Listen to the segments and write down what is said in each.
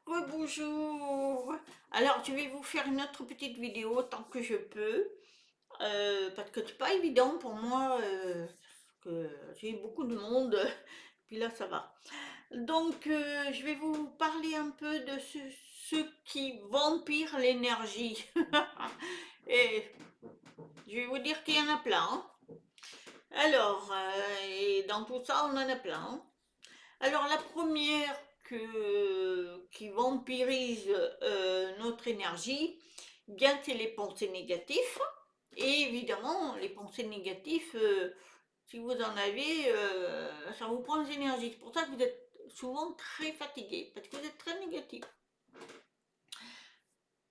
Bonjour. Alors, je vais vous faire une autre petite vidéo tant que je peux, parce que c'est pas évident pour moi, que j'ai beaucoup de monde, puis là ça va. Donc, je vais vous parler un peu de ceux qui vampirent l'énergie. Et je vais vous dire qu'il y en a plein, hein. Alors, et dans tout ça, on en a plein, hein. Alors la première qui vampirise notre énergie, bien c'est les pensées négatives. Et évidemment, les pensées négatives, si vous en avez, ça vous prend des énergies. C'est pour ça que vous êtes souvent très fatigué, parce que vous êtes très négatif.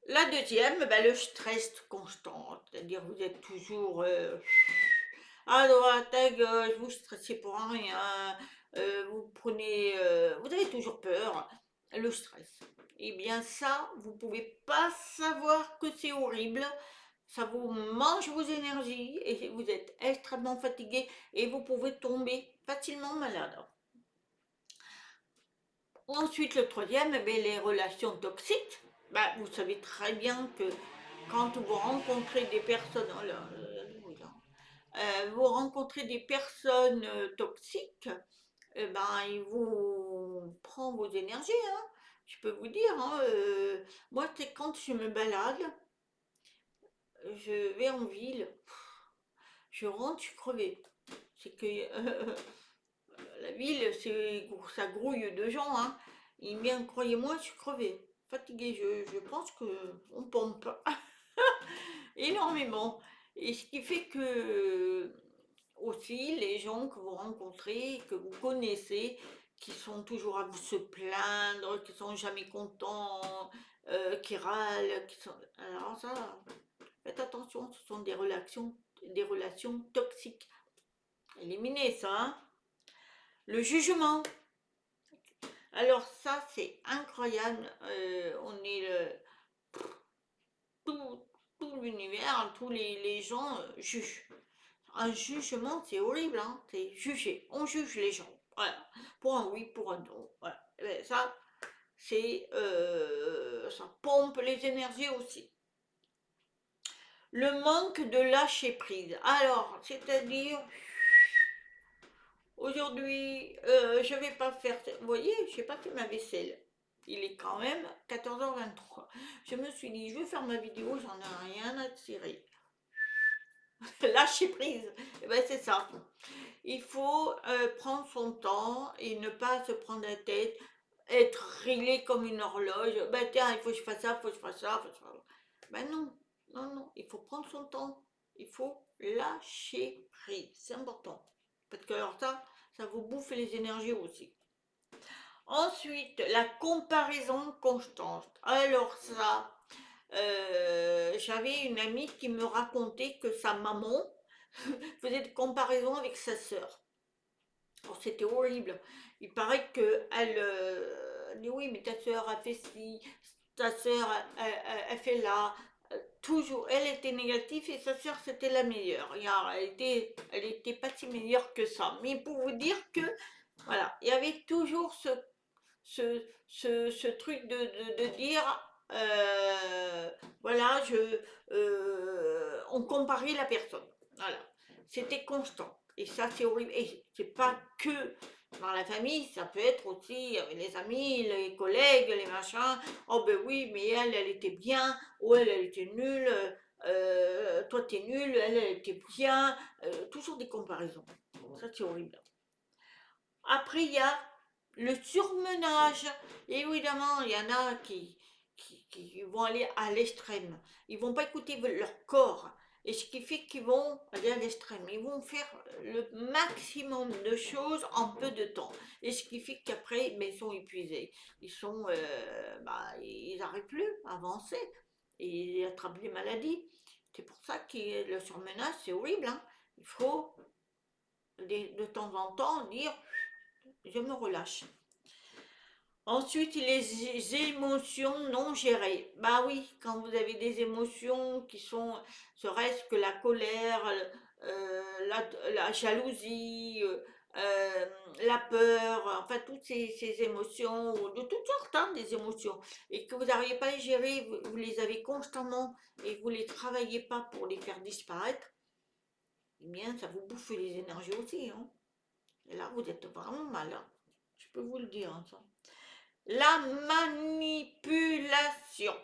La deuxième, ben, le stress constant, c'est-à-dire vous êtes toujours à droite, à gauche, vous stressez pour rien, vous avez toujours peur, le stress. Eh bien ça, vous pouvez pas savoir que c'est horrible, ça vous mange vos énergies et vous êtes extrêmement fatigué et vous pouvez tomber facilement malade. Ensuite, le troisième, eh bien, les relations toxiques. Bah, vous savez très bien que quand vous rencontrez des personnes, oh là, vous rencontrez des personnes toxiques, eh ben, ils vous prennent vos énergies, hein. Je peux vous dire, hein, moi, c'est quand je me balade, je vais en ville, je rentre, je suis crevée. C'est que la ville, ça grouille de gens, hein. Et bien, croyez-moi, je suis crevée, fatiguée. Je pense que on pompe énormément. Et ce qui fait que aussi les gens que vous rencontrez, que vous connaissez, qui sont toujours à vous se plaindre, qui sont jamais contents, qui râlent, alors ça, faites attention, ce sont des relations toxiques. Éliminez ça, hein. Le jugement. Alors ça, c'est incroyable. On est tout, tout l'univers, tous les gens jugent. Un jugement, c'est horrible, hein, c'est juger. On juge les gens. Voilà. Pour un oui, pour un non. Voilà. Eh ben, ça, ça pompe les énergies aussi. Le manque de lâcher prise. Alors, c'est-à-dire, aujourd'hui, je vais pas faire. Vous voyez, j'ai pas fait ma vaisselle. Il est quand même 14h23. Je me suis dit, je vais faire ma vidéo, j'en ai rien à tirer. Lâcher prise. Eh ben, c'est ça. Il faut prendre son temps et ne pas se prendre la tête, être réglé comme une horloge. Ben tiens, il faut que je fasse ça, il faut que je fasse ça, il faut que je fasse ça. Ben non, non, non, il faut prendre son temps. Il faut lâcher prise, c'est important. Parce que alors ça vous bouffe les énergies aussi. Ensuite, la comparaison constante. Alors ça, j'avais une amie qui me racontait que sa maman faisait des comparaisons avec sa sœur. Oh, c'était horrible. Il paraît que elle dit oui, mais ta soeur a fait ci, ta soeur a fait là. Toujours, elle était négative et sa soeur c'était la meilleure. Elle était pas si meilleure que ça. Mais pour vous dire que, voilà, il y avait toujours ce truc de dire, voilà, on comparait la personne. Voilà, c'était constant. Et ça, c'est horrible. Et c'est pas que dans la famille, ça peut être aussi avec les amis, les collègues, les machins. Oh ben oui, mais elle était bien, ou elle était nulle, toi t'es nul, elle était bien. Toujours des comparaisons. Ça, c'est horrible. Après, il y a le surmenage. Et évidemment, il y en a qui vont aller à l'extrême. Ils vont pas écouter leur corps. Et ce qui fait qu'ils vont aller à l'extrême. Ils vont faire le maximum de choses en peu de temps. Et ce qui fait qu'après, ben, ils sont épuisés. Ils n'arrivent plus à avancer. Et ils attrapent des maladies. C'est pour ça que le surmenage, c'est horrible, hein. Il faut de temps en temps dire je me relâche. Ensuite, les émotions non gérées. Bah oui, quand vous avez des émotions qui sont, serait-ce que la colère, la jalousie, la peur, enfin toutes ces émotions, ou de toutes sortes, hein, des émotions, et que vous n'arrivez pas à les gérer, vous les avez constamment et vous ne les travaillez pas pour les faire disparaître, eh bien ça vous bouffe les énergies aussi, hein. Et là vous êtes vraiment mal, hein. Je peux vous le dire, hein, ça. La manipulation.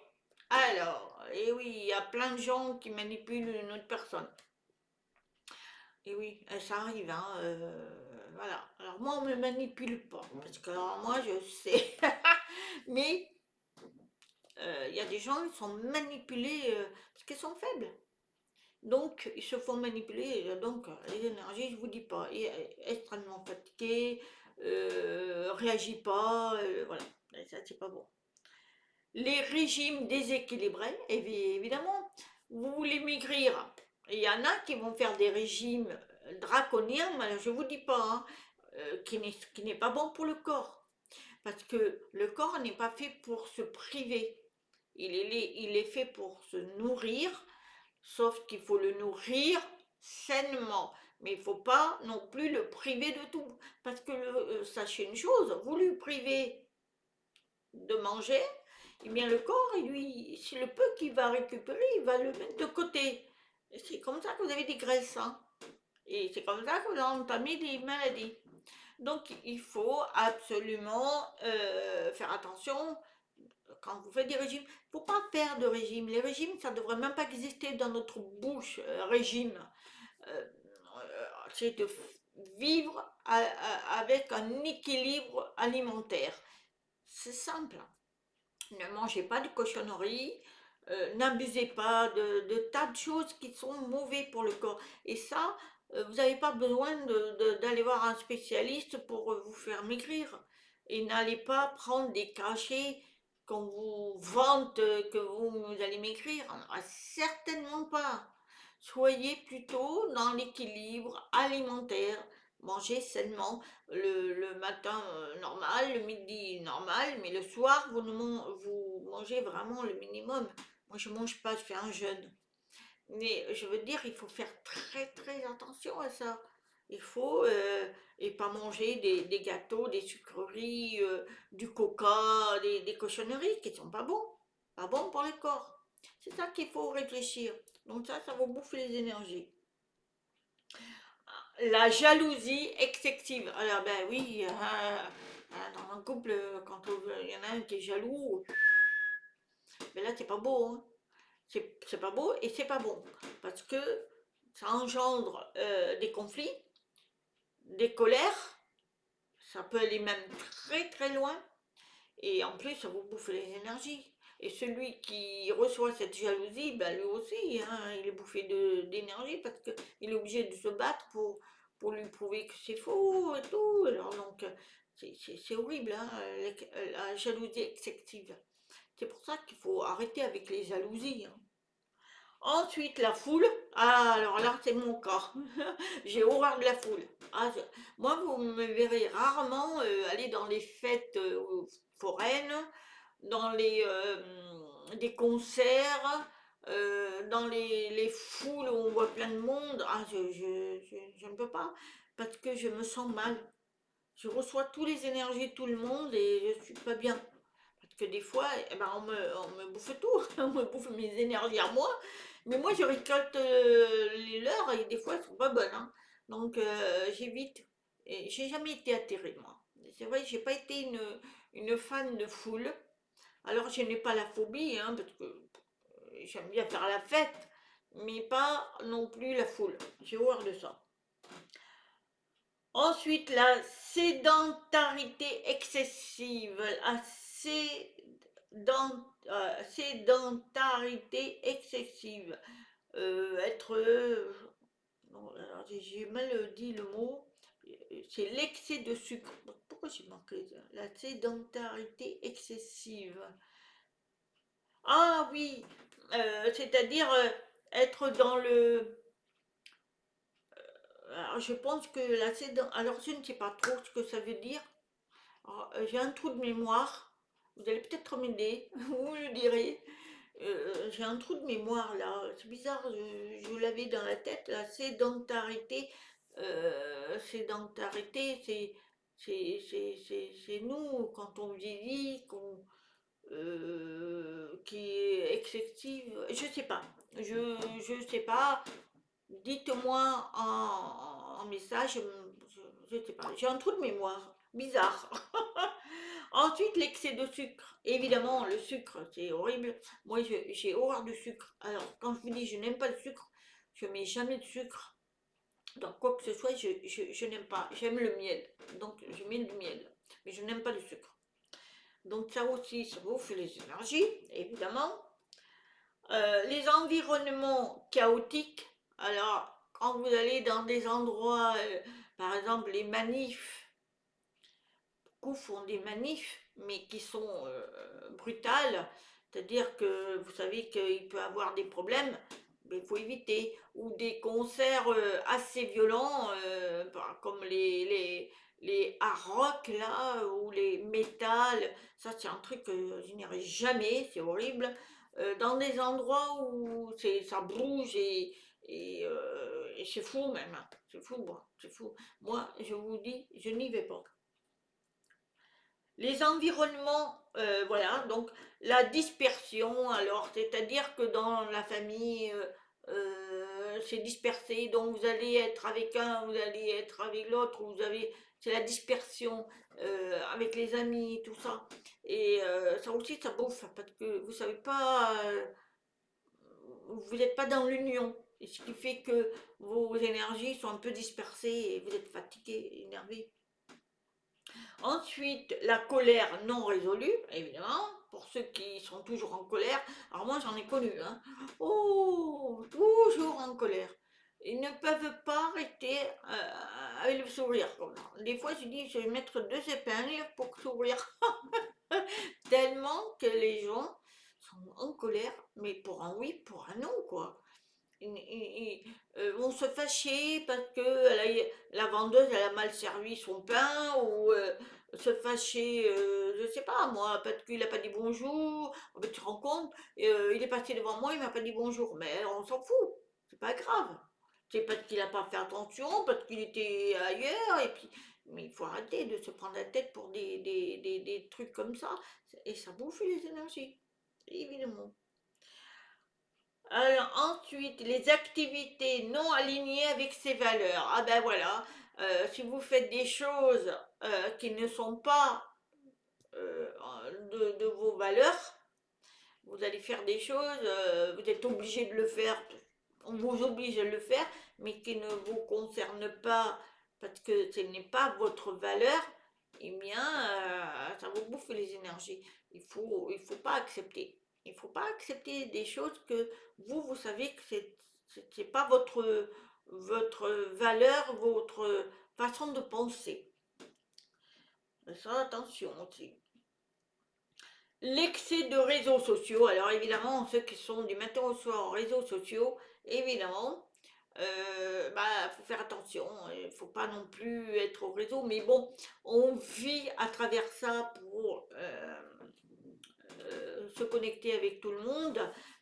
Alors, et oui, il y a plein de gens qui manipulent une autre personne. Et oui, ça arrive, hein, voilà. Alors moi, on me manipule pas, parce que alors, moi, je sais. Mais il y a des gens qui sont manipulés parce qu'ils sont faibles. Donc, ils se font manipuler. Donc, les énergies, je vous dis pas, extrêmement fatigué, réagit pas, voilà. Et ça, c'est pas bon. Les régimes déséquilibrés, évidemment, vous voulez maigrir. Il y en a qui vont faire des régimes draconiens, mais je ne vous dis pas, hein, qui n'est pas bon pour le corps. Parce que le corps n'est pas fait pour se priver. Il est fait pour se nourrir, sauf qu'il faut le nourrir sainement. Mais il ne faut pas non plus le priver de tout. Parce que sachez une chose, vous lui privez de manger, eh bien le corps, lui, c'est le peu qu'il va récupérer, il va le mettre de côté. Et c'est comme ça que vous avez des graisses, hein. Et c'est comme ça que vous entamez des maladies. Donc il faut absolument faire attention quand vous faites des régimes. Il ne faut pas faire de régime. Les régimes, ça ne devrait même pas exister dans notre bouche, régime. Euh, c'est de vivre avec un équilibre alimentaire. C'est simple. Ne mangez pas de cochonneries, n'abusez pas de tas de choses qui sont mauvais pour le corps. Et ça, vous n'avez pas besoin d'aller voir un spécialiste pour vous faire maigrir. Et n'allez pas prendre des cachets qu'on vous vante que vous allez maigrir. Ah, certainement pas. Soyez plutôt dans l'équilibre alimentaire. Mangez sainement le matin normal, le midi normal, mais le soir, vous mangez vraiment le minimum. Moi, je ne mange pas, je fais un jeûne. Mais je veux dire, il faut faire très très attention à ça. Il faut et pas manger des gâteaux, des sucreries, du coca, des cochonneries qui sont pas bons. Pas bons pour le corps. C'est ça qu'il faut réfléchir. Donc ça va bouffer les énergies. La jalousie excessive. Alors ben oui, dans un couple, quand il y en a un qui est jaloux, mais là c'est pas beau, hein. C'est pas beau et c'est pas bon. Parce que ça engendre des conflits, des colères, ça peut aller même très très loin, et en plus ça vous bouffe les énergies. Et celui qui reçoit cette jalousie, ben lui aussi, hein, il est bouffé d'énergie parce qu'il est obligé de se battre pour lui prouver que c'est faux et tout. Alors donc, c'est horrible, hein, la jalousie excessive. C'est pour ça qu'il faut arrêter avec les jalousies, hein. Ensuite, la foule. Ah, alors là, c'est mon cas. J'ai horreur de la foule. Ah, moi, vous me verrez rarement aller dans les fêtes foraines, dans des concerts, dans les foules où on voit plein de monde. Ah, je ne peux pas parce que je me sens mal. Je reçois tous les énergies de tout le monde et je suis pas bien. Parce que des fois, eh ben, on me bouffe tout, on me bouffe mes énergies à moi, mais moi je récolte les leurs et des fois elles sont pas bonnes, hein. Donc j'évite. Et j'ai jamais été atterrée, moi. C'est vrai, j'ai pas été une fan de foule. Alors je n'ai pas la phobie, hein, parce que j'aime bien faire la fête, mais pas non plus la foule. J'ai horreur de ça. Ensuite, la sédentarité excessive. La sédentarité excessive. Être. Non, alors, j'ai mal dit le mot. C'est l'excès de sucre. Pourquoi j'ai manqué ça? La sédentarité excessive. Ah oui, c'est-à-dire être dans le. Alors, je pense que la sédentarité. Alors, je ne sais pas trop ce que ça veut dire. J'ai un trou de mémoire. Vous allez peut-être m'aider, vous me le direz. J'ai un trou de mémoire là. C'est bizarre, je l'avais dans la tête, la sédentarité. sédentarité, c'est nous, quand on vieillit, qui est excessive. Je sais pas. Je sais pas. Dites-moi en message. Je sais pas. J'ai un trou de mémoire. Bizarre. Ensuite, l'excès de sucre. Évidemment, le sucre, c'est horrible. Moi, j'ai horreur du sucre. Alors, quand je vous dis je n'aime pas le sucre, je mets jamais de sucre. Donc, quoi que ce soit, je n'aime pas. J'aime le miel. Donc, je mets du miel. Mais je n'aime pas le sucre. Donc, ça aussi, ça vous fait les énergies, évidemment. Les environnements chaotiques. Alors, quand vous allez dans des endroits, par exemple, les manifs, beaucoup font des manifs, mais qui sont brutales. C'est-à-dire que vous savez qu'il peut y avoir des problèmes, mais il faut éviter. Ou des concerts assez violents, comme les hard rock là, ou les métal. Ça, c'est un truc que je n'irai jamais, c'est horrible. Dans des endroits où ça bouge et c'est fou même. C'est fou, moi, c'est fou. Moi, je vous dis, je n'y vais pas. Les environnements, voilà, donc la dispersion, alors c'est-à-dire que dans la famille, c'est dispersé, donc vous allez être avec un, vous allez être avec l'autre, c'est la dispersion avec les amis, tout ça. Et ça aussi, ça bouffe, parce que vous savez pas, vous n'êtes pas dans l'union. Et ce qui fait que vos énergies sont un peu dispersées et vous êtes fatigué, énervé. Ensuite, la colère non résolue, évidemment, pour ceux qui sont toujours en colère. Alors moi, j'en ai connu, hein. Oh, toujours en colère. Ils ne peuvent pas arrêter avec le sourire. Comme ça. Des fois, je dis, je vais mettre 2 épingles pour sourire. Tellement que les gens sont en colère, mais pour un oui, pour un non, quoi. Vont se fâcher parce que la vendeuse elle a mal servi son pain ou se fâcher, je sais pas moi, parce qu'il a pas dit bonjour. Oh, ben, tu te rends compte, il est passé devant moi, il m'a pas dit bonjour, mais on s'en fout, c'est pas grave. C'est parce qu'il a pas fait attention, parce qu'il était ailleurs, et puis, mais il faut arrêter de se prendre la tête pour des trucs comme ça, et ça bouffe les énergies, évidemment. Alors, ensuite, les activités non alignées avec ses valeurs. Ah ben voilà, si vous faites des choses qui ne sont pas euh, de vos valeurs, vous allez faire des choses, vous êtes obligé de le faire, on vous oblige à le faire, mais qui ne vous concernent pas parce que ce n'est pas votre valeur, eh bien, ça vous bouffe les énergies. Il faut pas accepter. Il faut pas accepter des choses que vous savez que c'est pas votre valeur, votre façon de penser. Ça, attention aussi. L'excès de réseaux sociaux, alors évidemment, ceux qui sont du matin au soir en réseaux sociaux, évidemment, bah, faut faire attention, il faut pas non plus être au réseau, mais bon, on vit à travers ça pour se connecter avec tout le monde,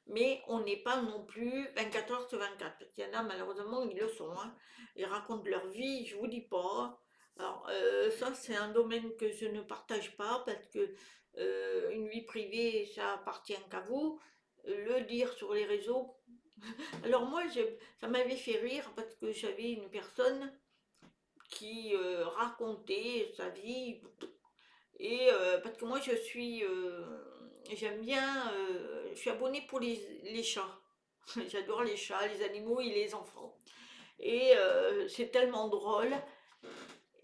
mais on n'est pas non plus 24 heures sur 24. Parce qu'il y en a malheureusement, ils le sont, hein. Ils racontent leur vie, je vous dis pas. Alors ça, c'est un domaine que je ne partage pas parce que une vie privée, ça appartient qu'à vous. Le dire sur les réseaux. Alors moi, ça m'avait fait rire parce que j'avais une personne qui racontait sa vie et parce que moi, j'aime bien, je suis abonnée pour les chats. J'adore les chats, les animaux et les enfants. Et c'est tellement drôle.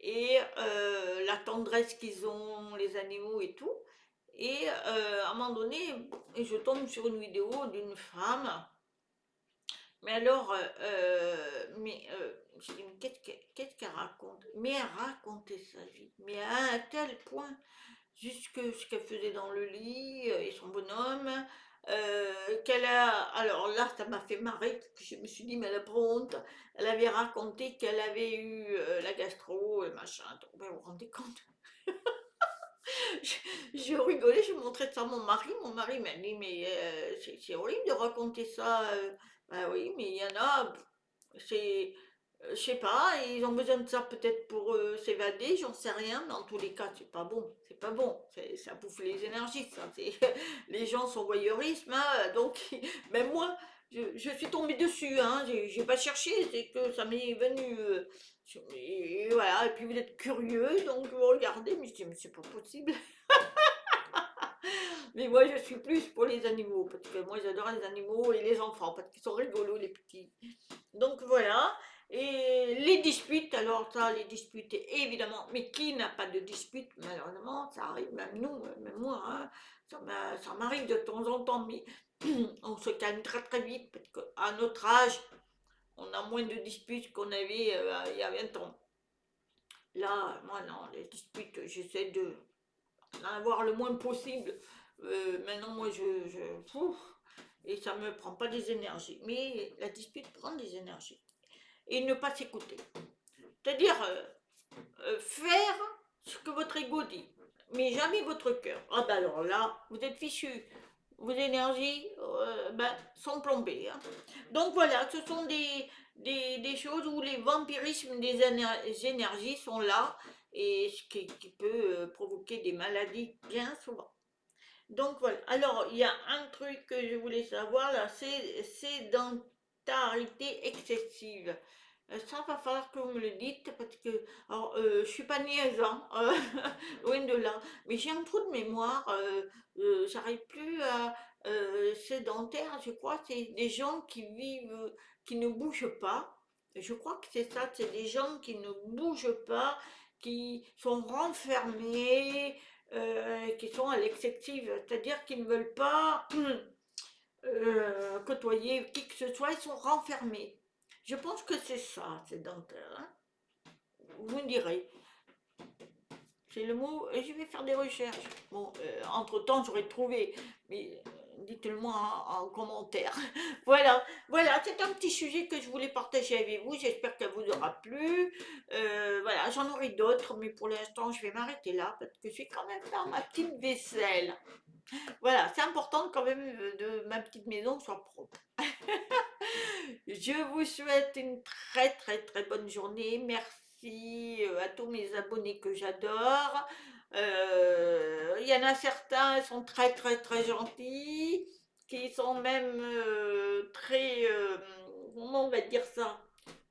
Et la tendresse qu'ils ont, les animaux et tout. Et à un moment donné, je tombe sur une vidéo d'une femme. Mais alors, je dis, mais qu'est-ce qu'elle raconte? Mais elle racontait sa vie, mais à un tel point jusque ce qu'elle faisait dans le lit et son bonhomme. Qu'elle a. Alors là, ça m'a fait marrer, parce que je me suis dit, mais elle a pas honte. Elle avait raconté qu'elle avait eu la gastro et machin. Donc, ben, vous vous rendez compte? je, je rigolais, je montrais ça à mon mari. Mon mari m'a dit, mais c'est horrible de raconter ça. Bah oui, mais il y en a, c'est. Je sais pas, ils ont besoin de ça peut-être pour s'évader, j'en sais rien, mais en tous les cas, c'est pas bon, c'est pas bon, ça bouffe les énergies, ça. Les gens sont voyeurisme, hein, donc même moi, je suis tombée dessus, hein, j'ai pas cherché, c'est que ça m'est venu, et voilà, et puis vous êtes curieux, donc vous regardez, mais je dis, mais c'est pas possible. Mais moi, je suis plus pour les animaux, parce que moi, j'adore les animaux et les enfants, parce qu'ils sont rigolos, les petits. Donc voilà. Et les disputes, alors ça, les disputes, évidemment, mais qui n'a pas de dispute, malheureusement, ça arrive, même nous, même moi, hein, ça m'arrive de temps en temps, mais on se calme très très vite, parce qu'à notre âge, on a moins de disputes qu'on avait il y a 20 ans. Là, moi, non, les disputes, j'essaie de d'en avoir le moins possible. Maintenant, moi, pouf, et ça me prend pas des énergies. Mais la dispute prend des énergies. Et ne pas s'écouter. C'est-à-dire faire ce que votre ego dit, mais jamais votre cœur. Ah ben alors là, vous êtes fichu. Vos énergies sont plombées, hein. Donc voilà, ce sont des choses où les vampirismes des énergies sont là et ce qui peut provoquer des maladies bien souvent. Donc voilà. Alors, il y a un truc que je voulais savoir là, c'est sédentarité excessive. Ça va falloir que vous me le dites parce que, alors, je suis pas niaise, hein, loin de là, mais j'ai un trou de mémoire, j'arrive plus à, sédentaire, je crois, c'est des gens qui vivent, qui ne bougent pas. Je crois que c'est ça, c'est des gens qui ne bougent pas, qui sont renfermés, qui sont à l'excessive, c'est-à-dire qu'ils ne veulent pas côtoyer qui que ce soit, ils sont renfermés. Je pense que c'est ça, sédentaire, hein. Vous me direz, c'est le mot, et je vais faire des recherches. Bon, entre-temps, j'aurais trouvé, mais dites-le moi en commentaire. Voilà, voilà, c'est un petit sujet que je voulais partager avec vous. J'espère qu'elle vous aura plu. Voilà, j'en aurai d'autres, mais pour l'instant, je vais m'arrêter là parce que je vais quand même faire ma petite vaisselle. Voilà, c'est important quand même de ma petite maison soit propre. Je vous souhaite une très très très bonne journée. Merci à tous mes abonnés que j'adore. Il y en a certains qui sont très très très gentils, qui sont même très, comment on va dire ça,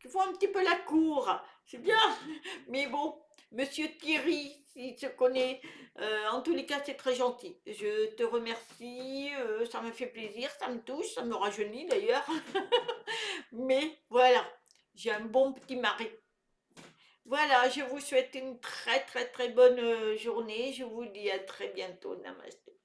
qui font un petit peu la cour. C'est bien, mais bon, Monsieur Thierry, s'il se connaît, en tous les cas, c'est très gentil. Je te remercie, ça me fait plaisir, ça me touche, ça me rajeunit d'ailleurs. Mais voilà, j'ai un bon petit mari. Voilà, je vous souhaite une très très très bonne journée. Je vous dis à très bientôt. Namasté.